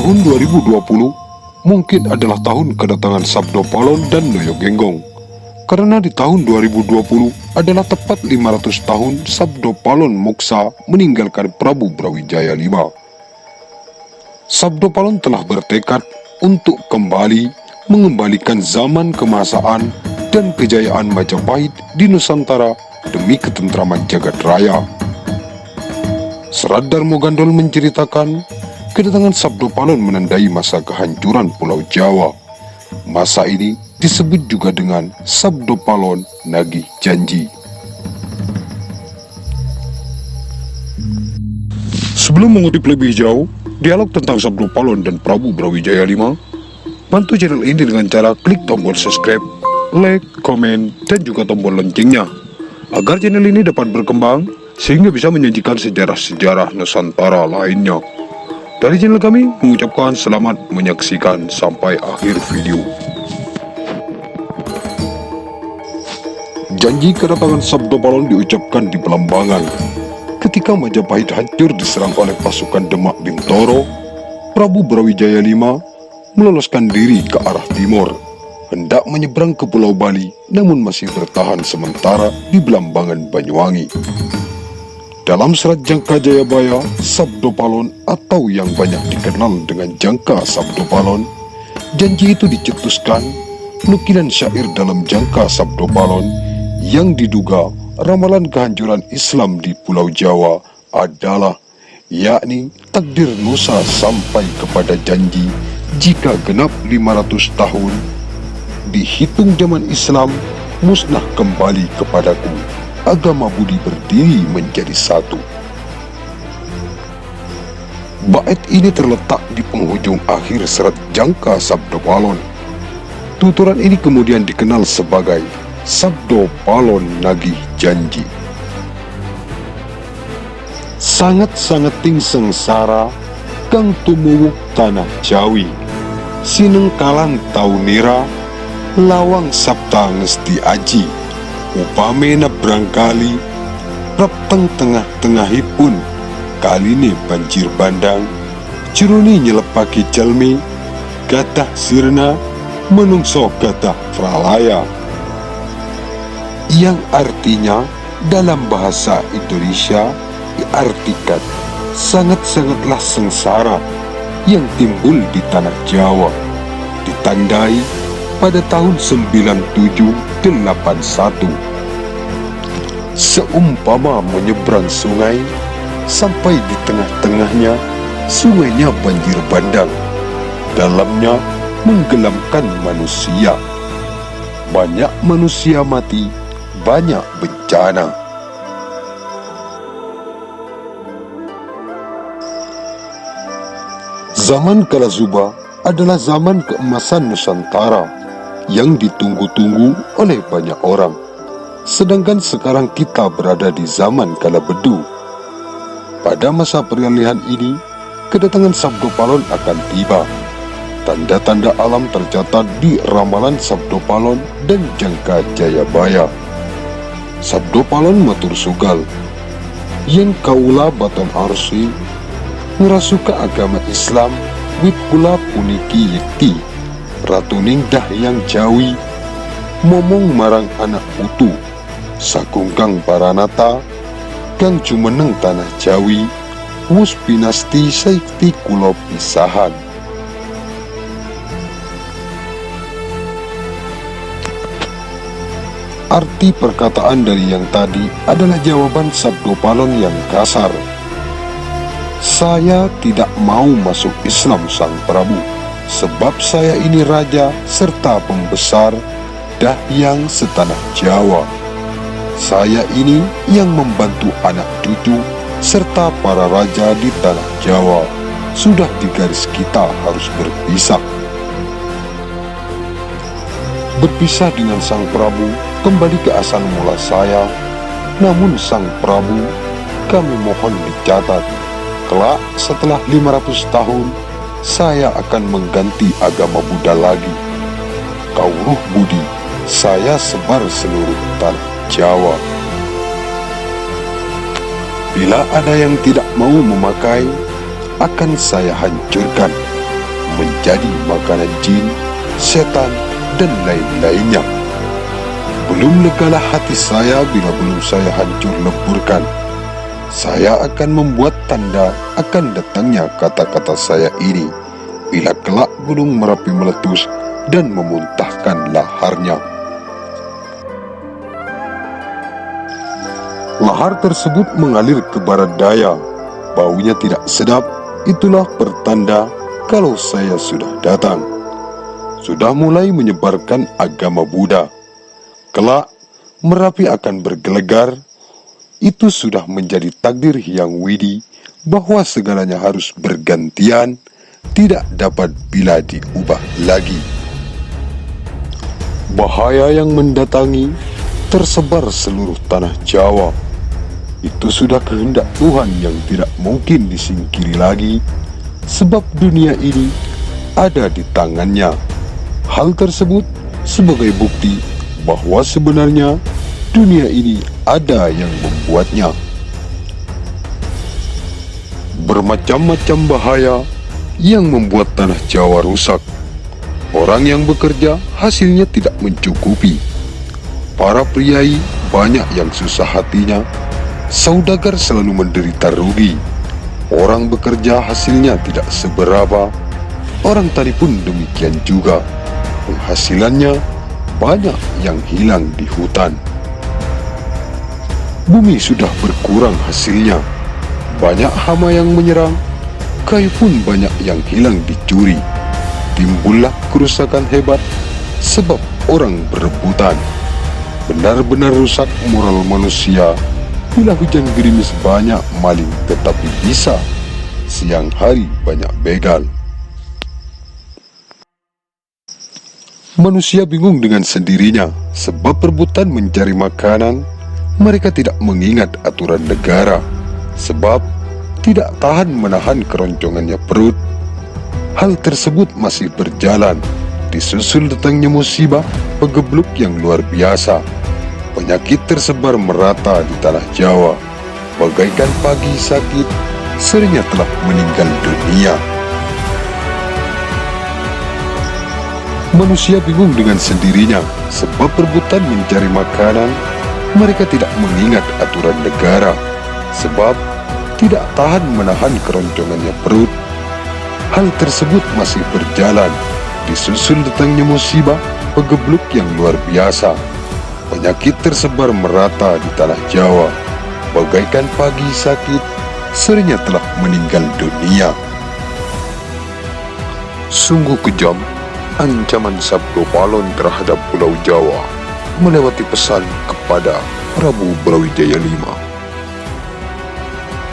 Tahun 2020 mungkin adalah tahun kedatangan Sabdo Palon dan Noyo Genggong. Karena di tahun 2020 adalah tepat 500 tahun Sabdo Palon Moksa meninggalkan Prabu Brawijaya V. Sabdo Palon telah bertekad untuk kembali mengembalikan zaman kemasan dan kejayaan Majapahit di Nusantara demi ketentraman jagat raya. Serat Darmo Gandol menceritakan, kedatangan Sabdo Palon menandai masa kehancuran Pulau Jawa. Masa ini disebut juga dengan Sabdo Palon Nagih Janji. Sebelum mengutip lebih jauh dialog tentang Sabdo Palon dan Prabu Brawijaya V, bantu channel ini dengan cara klik tombol subscribe, like, komen, dan juga tombol loncengnya, agar channel ini dapat berkembang sehingga bisa menyajikan sejarah-sejarah Nusantara lainnya. Dari channel kami mengucapkan selamat menyaksikan sampai akhir video. Janji kedatangan Sabdo Palon diucapkan di Belambangan ketika Majapahit hancur diserang oleh pasukan Demak Bintoro. Prabu Brawijaya V meloloskan diri ke arah timur, hendak menyeberang ke Pulau Bali, namun masih bertahan sementara di Belambangan, Banyuwangi. Dalam serat Jangka Jayabaya, Sabdo Palon atau yang banyak dikenal dengan Jangka Sabdo Palon, janji itu dicetuskan nukilan syair dalam Jangka Sabdo Palon yang diduga ramalan kehancuran Islam di Pulau Jawa adalah, yakni takdir Nusa sampai kepada janji jika genap 500 tahun dihitung zaman Islam musnah kembali kepadaku, agama budi berdiri menjadi satu. Bait ini terletak di penghujung akhir serat Jangka Sabdo Palon. Tuturan ini kemudian dikenal sebagai Sabdo Palon Nagih Janji. Sangat-sangat ting sengsara kang tumuwuk tanah Jawi, sinengkalan taunira lawang sabta ngesti aji, upamena berangkali repteng tengah-tengahipun kaline banjir bandang, jeruni nyelepaki jalmi gatah sirna menungso gatah pralaya, yang artinya dalam bahasa Indonesia diartikan sangat-sangatlah sengsara yang timbul di tanah Jawa, ditandai pada tahun 9781. Seumpama menyeberang sungai, sampai di tengah-tengahnya sungainya banjir bandang, dalamnya menggelamkan manusia. Banyak manusia mati, banyak bencana. Zaman Kala Zuba adalah zaman keemasan Nusantara yang ditunggu-tunggu oleh banyak orang. Sedangkan sekarang kita berada di zaman Kala Bedu. Pada masa peralihan ini, kedatangan Sabdo Palon akan tiba. Tanda-tanda alam tercatat di ramalan Sabdo Palon dan Jangka Jayabaya. Sabdo Palon matur sugal, yen kaula baton arsi ngrasuka agama Islam wit kula puniki yekti ratuning dahyang Jawi momong marang anak putu sakungkang paranata kang jumeneng tanah Jawi wus pinasti saikti kula pisahan. Arti perkataan dari yang tadi adalah jawaban Sabdo Palon yang kasar. Saya tidak mau masuk Islam Sang Prabu, sebab saya ini raja serta pembesar dahyang setanah Jawa. Saya ini yang membantu anak cucu serta para raja di tanah Jawa. Sudah di garis kita harus berpisah. Berpisah dengan Sang Prabu kembali ke asal mula saya. Namun Sang Prabu, kami mohon dicatat, kelak setelah 500 tahun saya akan mengganti agama Buddha lagi. Kauruh budi saya sebar seluruh tanah Jawa. Bila ada yang tidak mau memakai, akan saya hancurkan. menjadi makanan jin, setan, dan lain-lainnya. Belum legalah hati saya bila belum saya hancur leburkan. Saya akan membuat tanda akan datangnya kata-kata saya ini bila kelak gunung Merapi meletus dan memuntahkan laharnya. Lahar tersebut mengalir ke barat daya, baunya tidak sedap. Itulah pertanda kalau saya sudah datang. Sudah mulai menyebarkan agama Buddha. Kelak Merapi akan bergelegar. Itu sudah menjadi takdir yang widi bahwa segalanya harus bergantian, tidak dapat bila diubah lagi. Bahaya yang mendatangi tersebar seluruh tanah Jawa. Itu sudah kehendak Tuhan yang tidak mungkin disingkiri lagi, sebab dunia ini ada di tangannya. Hal tersebut sebagai bukti bahwa sebenarnya dunia ini ada yang membuatnya. Bermacam-macam bahaya yang membuat tanah Jawa rusak. Orang yang bekerja hasilnya tidak mencukupi. Para priai banyak yang susah hatinya. Saudagar selalu menderita rugi. Orang bekerja hasilnya tidak seberapa. Orang tani pun demikian juga. Penghasilannya banyak yang hilang di hutan. Bumi sudah berkurang hasilnya. Banyak hama yang menyerang. Kayu pun banyak yang hilang dicuri. Timbullah kerusakan hebat sebab orang berebutan. Benar-benar rusak moral manusia. Bila hujan gerimis banyak maling tetapi bisa, siang hari banyak begal. Manusia bingung dengan sendirinya sebab perebutan mencari makanan. Mereka tidak mengingat aturan negara sebab tidak tahan menahan keroncongannya perut. Hal tersebut masih berjalan disusul datangnya musibah pegebluk yang luar biasa. Penyakit tersebar merata di tanah Jawa. Bagaikan pagi sakit, sorenya telah meninggal dunia. Manusia bingung dengan sendirinya sebab perebutan mencari makanan. Mereka tidak mengingat aturan negara sebab tidak tahan menahan keroncongannya perut. Hal tersebut masih berjalan disusul datangnya musibah pegebluk yang luar biasa. Penyakit tersebar merata di tanah Jawa. Bagaikan pagi sakit, sorenya telah meninggal dunia. Sungguh kejam ancaman Sabdo Palon terhadap Pulau Jawa melewati pesan kepada Prabu Brawijaya V.